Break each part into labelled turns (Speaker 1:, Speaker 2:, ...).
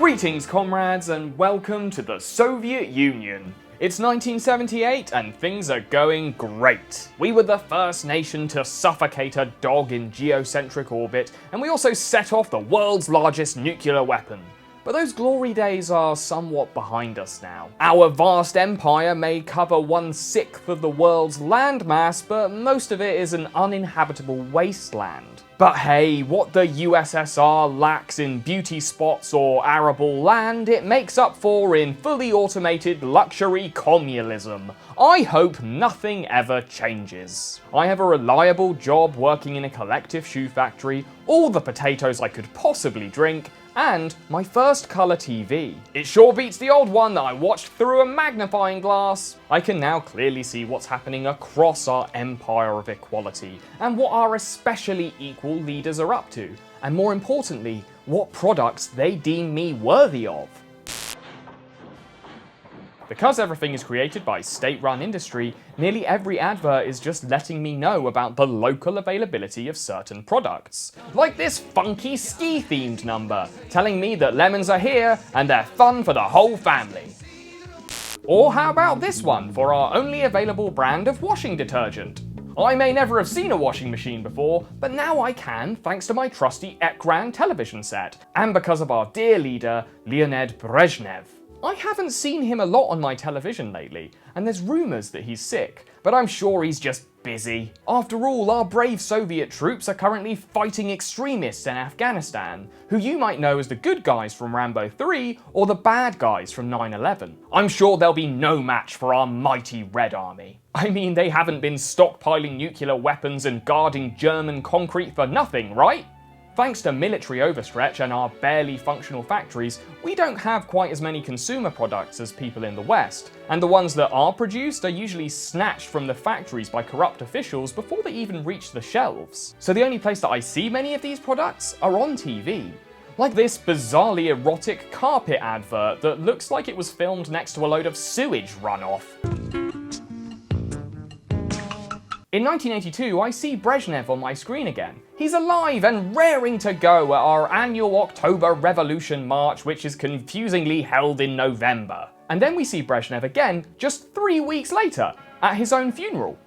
Speaker 1: Greetings comrades and welcome to the Soviet Union. It's 1978 and things are going great. We were the first nation to suffocate a dog in geocentric orbit, and we also set off the world's largest nuclear weapon. But those glory days are somewhat behind us now. Our vast empire may cover 1/6 of the world's landmass, but most of it is an uninhabitable wasteland. But hey, what the USSR lacks in beauty spots or arable land, it makes up for in fully automated luxury communism. I hope nothing ever changes. I have a reliable job working in a collective shoe factory, all the potatoes I could possibly drink, and my first colour TV. It sure beats the old one that I watched through a magnifying glass. I can now clearly see what's happening across our empire of equality, and what our especially equal leaders are up to, and more importantly, what products they deem me worthy of. Because everything is created by state-run industry, nearly every advert is just letting me know about the local availability of certain products. Like this funky ski-themed number, telling me that lemons are here and they're fun for the whole family. Or how about this one for our only available brand of washing detergent? I may never have seen a washing machine before, but now I can thanks to my trusty Ekran television set, and because of our dear leader, Leonid Brezhnev. I haven't seen him a lot on my television lately, and there's rumours that he's sick, but I'm sure he's just busy. After all, our brave Soviet troops are currently fighting extremists in Afghanistan, who you might know as the good guys from Rambo 3 or the bad guys from 9/11. I'm sure they'll be no match for our mighty Red Army. I mean, they haven't been stockpiling nuclear weapons and guarding German concrete for nothing, right? Thanks to military overstretch and our barely functional factories, we don't have quite as many consumer products as people in the West, and the ones that are produced are usually snatched from the factories by corrupt officials before they even reach the shelves. So the only place that I see many of these products are on TV. Like this bizarrely erotic carpet advert that looks like it was filmed next to a load of sewage runoff. In 1982, I see Brezhnev on my screen again. He's alive and raring to go at our annual October Revolution March, which is confusingly held in November. And then we see Brezhnev again just 3 weeks later, at his own funeral.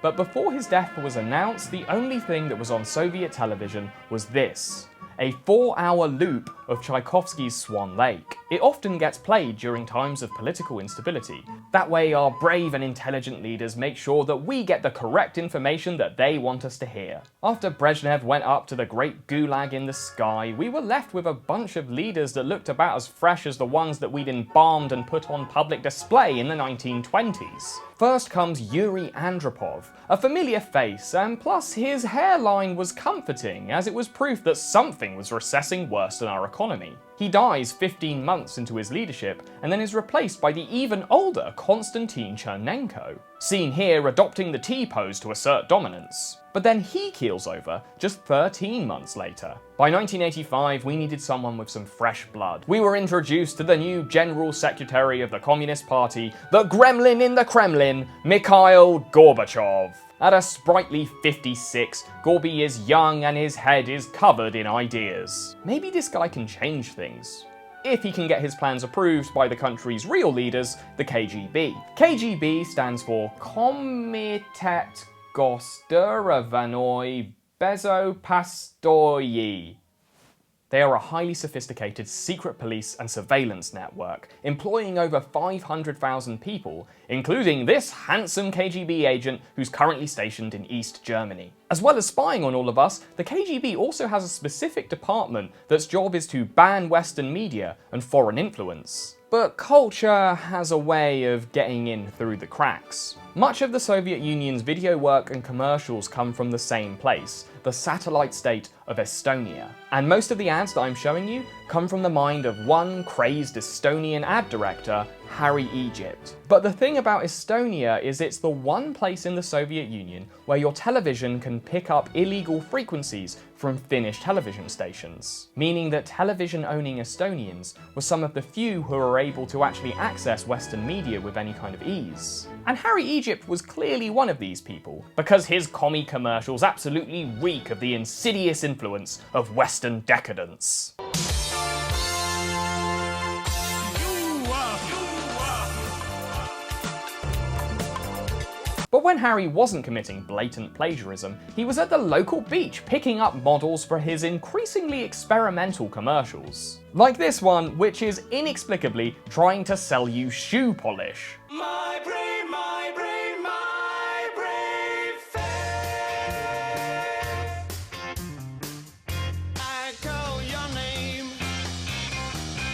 Speaker 1: But before his death was announced, the only thing that was on Soviet television was this. A 4-hour loop of Tchaikovsky's Swan Lake. It often gets played during times of political instability. That way our brave and intelligent leaders make sure that we get the correct information that they want us to hear. After Brezhnev went up to the great gulag in the sky, we were left with a bunch of leaders that looked about as fresh as the ones that we'd embalmed and put on public display in the 1920s. First comes Yuri Andropov, a familiar face, and plus his hairline was comforting, as it was proof that something was recessing worse than our economy. He dies 15 months into his leadership, and then is replaced by the even older Konstantin Chernenko, seen here adopting the T-pose to assert dominance. But then he keels over just 13 months later. By 1985, we needed someone with some fresh blood. We were introduced to the new General Secretary of the Communist Party, the Gremlin in the Kremlin, Mikhail Gorbachev. At a sprightly 56, Gorby is young and his head is covered in ideas. Maybe this guy can change things. If he can get his plans approved by the country's real leaders, the KGB. KGB stands for Komitet Gosterovanoi Bezopastoyi. They are a highly sophisticated secret police and surveillance network, employing over 500,000 people, including this handsome KGB agent who's currently stationed in East Germany. As well as spying on all of us, the KGB also has a specific department that's job is to ban Western media and foreign influence. But culture has a way of getting in through the cracks. Much of the Soviet Union's video work and commercials come from the same place, the satellite state of Estonia. And most of the ads that I'm showing you come from the mind of one crazed Estonian ad director, Harry Egypt. But the thing about Estonia is it's the one place in the Soviet Union where your television can pick up illegal frequencies from Finnish television stations, meaning that television-owning Estonians were some of the few who were able to actually access Western media with any kind of ease. And Harry Egypt was clearly one of these people, because his commie commercials absolutely reek of the insidious influence of Western decadence. But when Harry wasn't committing blatant plagiarism, he was at the local beach picking up models for his increasingly experimental commercials. Like this one, which is inexplicably trying to sell you shoe polish. My brain, my brain, my brain I call your name.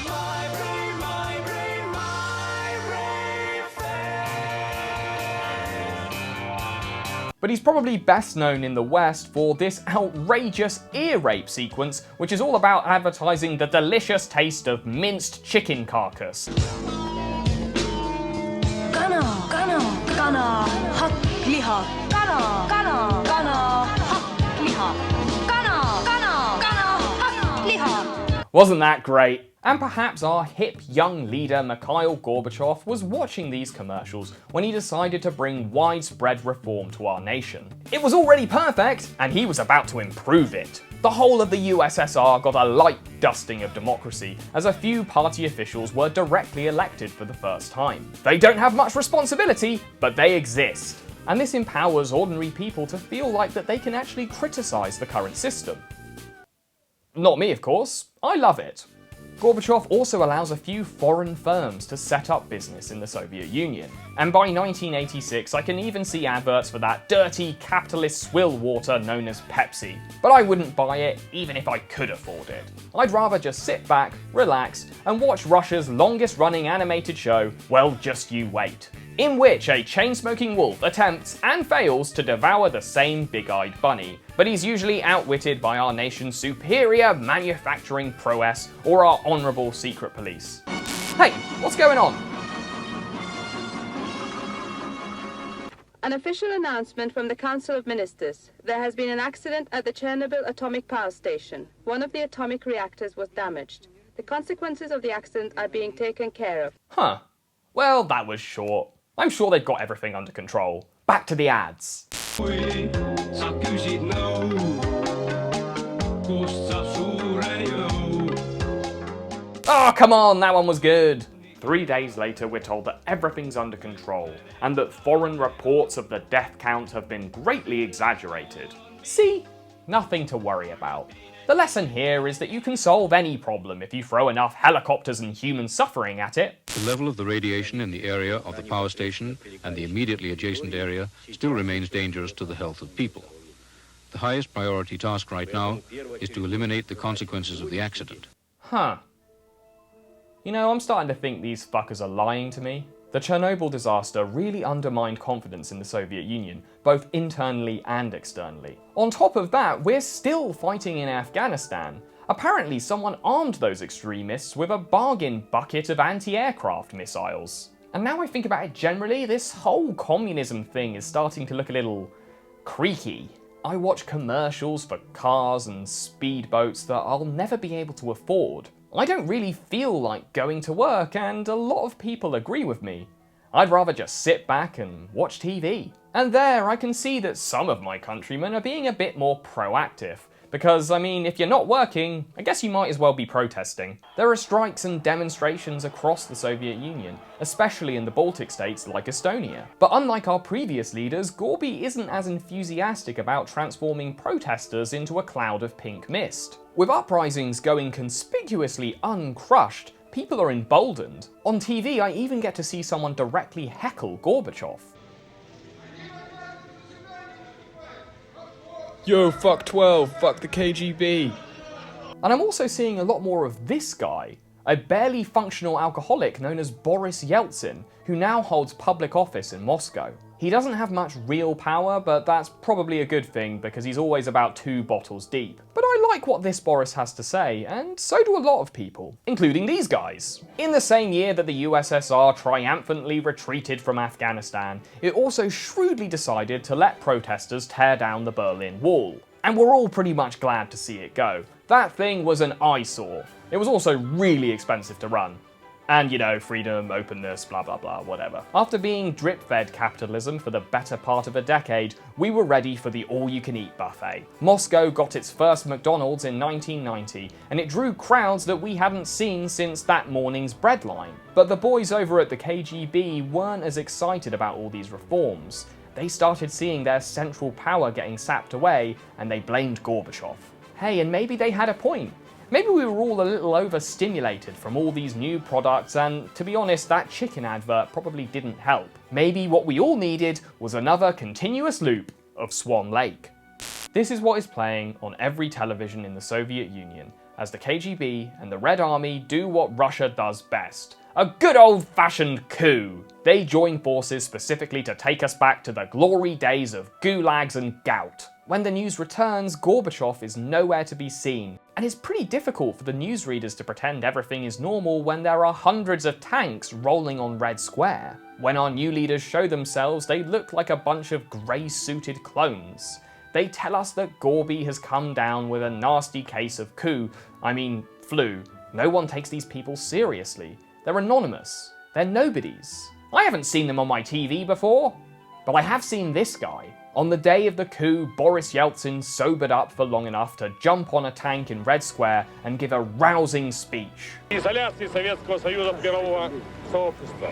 Speaker 1: My brain, my brain, my brain But he's probably best known in the West for this outrageous ear rape sequence, which is all about advertising the delicious taste of minced chicken carcass. Wasn't that great? And perhaps our hip young leader Mikhail Gorbachev was watching these commercials when he decided to bring widespread reform to our nation. It was already perfect, and he was about to improve it. The whole of the USSR got a light dusting of democracy, as a few party officials were directly elected for the first time. They don't have much responsibility, but they exist. And this empowers ordinary people to feel like that they can actually criticize the current system. Not me, of course. I love it. Gorbachev also allows a few foreign firms to set up business in the Soviet Union. And by 1986, I can even see adverts for that dirty capitalist swill water known as Pepsi. But I wouldn't buy it, even if I could afford it. I'd rather just sit back, relax, and watch Russia's longest running animated show, Well, Just You Wait, in which a chain-smoking wolf attempts and fails to devour the same big-eyed bunny, but he's usually outwitted by our nation's superior manufacturing prowess or our honourable secret police. Hey, what's going on?
Speaker 2: An official announcement from the Council of Ministers. There has been an accident at the Chernobyl atomic power station. One of the atomic reactors was damaged. The consequences of the accident are being taken care of.
Speaker 1: Huh. Well, that was short. I'm sure they've got everything under control. Back to the ads. Oh, come on, that one was good. 3 days later, we're told that everything's under control, and that foreign reports of the death count have been greatly exaggerated. See? Nothing to worry about. The lesson here is that you can solve any problem if you throw enough helicopters and human suffering at it.
Speaker 3: The level of the radiation in the area of the power station and the immediately adjacent area still remains dangerous to the health of people. The highest priority task right now is to eliminate the consequences of the accident.
Speaker 1: Huh. You know, I'm starting to think these fuckers are lying to me. The Chernobyl disaster really undermined confidence in the Soviet Union, both internally and externally. On top of that, we're still fighting in Afghanistan. Apparently someone armed those extremists with a bargain bucket of anti-aircraft missiles. And now I think about it generally, this whole communism thing is starting to look a little creaky. I watch commercials for cars and speedboats that I'll never be able to afford. I don't really feel like going to work, and a lot of people agree with me. I'd rather just sit back and watch TV. And there I can see that some of my countrymen are being a bit more proactive. Because, I mean, if you're not working, I guess you might as well be protesting. There are strikes and demonstrations across the Soviet Union, especially in the Baltic states like Estonia. But unlike our previous leaders, Gorby isn't as enthusiastic about transforming protesters into a cloud of pink mist. With uprisings going conspicuously uncrushed, people are emboldened. On TV, I even get to see someone directly heckle Gorbachev. Yo, fuck 12, fuck the KGB. And I'm also seeing a lot more of this guy, a barely functional alcoholic known as Boris Yeltsin, who now holds public office in Moscow. He doesn't have much real power, but that's probably a good thing because he's always about 2 bottles deep. But I like what this Boris has to say, and so do a lot of people, including these guys. In the same year that the USSR triumphantly retreated from Afghanistan, it also shrewdly decided to let protesters tear down the Berlin Wall. And we're all pretty much glad to see it go. That thing was an eyesore. It was also really expensive to run. And, you know, freedom, openness, blah blah blah, whatever. After being drip-fed capitalism for the better part of a decade, we were ready for the all-you-can-eat buffet. Moscow got its first McDonald's in 1990, and it drew crowds that we hadn't seen since that morning's breadline. But the boys over at the KGB weren't as excited about all these reforms. They started seeing their central power getting sapped away, and they blamed Gorbachev. Hey, and maybe they had a point. Maybe we were all a little overstimulated from all these new products, and to be honest, that chicken advert probably didn't help. Maybe what we all needed was another continuous loop of Swan Lake. This is what is playing on every television in the Soviet Union, as the KGB and the Red Army do what Russia does best. A good old-fashioned coup. They join forces specifically to take us back to the glory days of gulags and gout. When the news returns, Gorbachev is nowhere to be seen, and it's pretty difficult for the newsreaders to pretend everything is normal when there are hundreds of tanks rolling on Red Square. When our new leaders show themselves, they look like a bunch of grey-suited clones. They tell us that Gorby has come down with a nasty case of flu. No one takes these people seriously. They're anonymous. They're nobodies. I haven't seen them on my TV before, but I have seen this guy. On the day of the coup, Boris Yeltsin sobered up for long enough to jump on a tank in Red Square and give a rousing speech.
Speaker 4: Изоляции Советского Союза от мирового сообщества.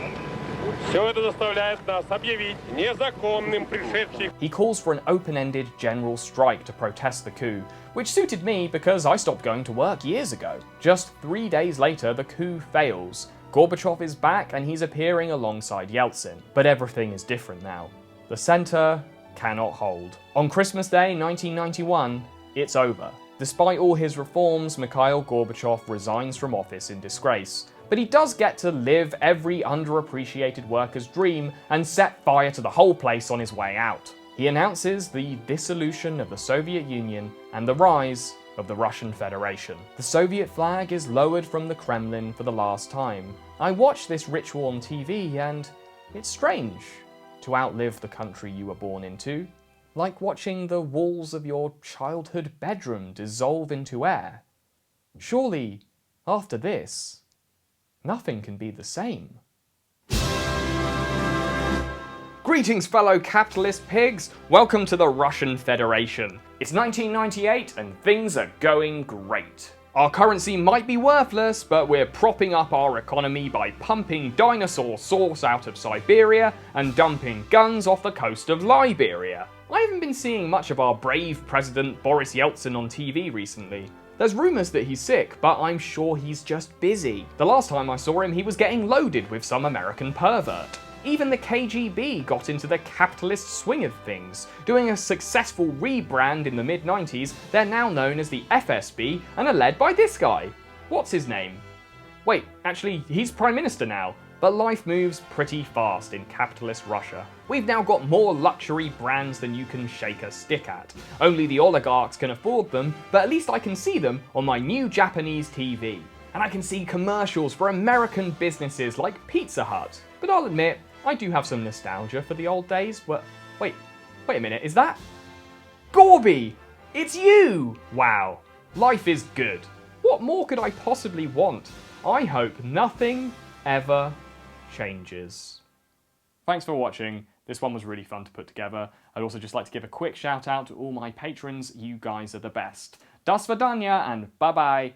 Speaker 4: Все это заставляет нас объявить незаконным пришедших.
Speaker 1: He calls for an open-ended general strike to protest the coup, which suited me because I stopped going to work years ago. Just 3 days later, the coup fails. Gorbachev is back and he's appearing alongside Yeltsin. But everything is different now. The center cannot hold. On Christmas Day 1991, it's over. Despite all his reforms, Mikhail Gorbachev resigns from office in disgrace. But he does get to live every underappreciated worker's dream and set fire to the whole place on his way out. He announces the dissolution of the Soviet Union and the rise of the Russian Federation. The Soviet flag is lowered from the Kremlin for the last time. I watched this ritual on TV and it's strange to outlive the country you were born into. Like watching the walls of your childhood bedroom dissolve into air. Surely, after this, nothing can be the same. Greetings, fellow capitalist pigs! Welcome to the Russian Federation. It's 1998 and things are going great. Our currency might be worthless, but we're propping up our economy by pumping dinosaur sauce out of Siberia and dumping guns off the coast of Liberia. I haven't been seeing much of our brave president Boris Yeltsin on TV recently. There's rumours that he's sick, but I'm sure he's just busy. The last time I saw him, he was getting loaded with some American pervert. Even the KGB got into the capitalist swing of things. Doing a successful rebrand in the mid-90s, they're now known as the FSB and are led by this guy. What's his name? Wait, actually, he's Prime Minister now. But life moves pretty fast in capitalist Russia. We've now got more luxury brands than you can shake a stick at. Only the oligarchs can afford them, but at least I can see them on my new Japanese TV. And I can see commercials for American businesses like Pizza Hut. But I'll admit, I do have some nostalgia for the old days. Wait a minute, is that Gorby? It's you! Wow, life is good. What more could I possibly want? I hope nothing ever changes. Thanks for watching. This one was really fun to put together. I'd also just like to give a quick shout out to all my patrons. You guys are the best. Das Vidania and bye bye.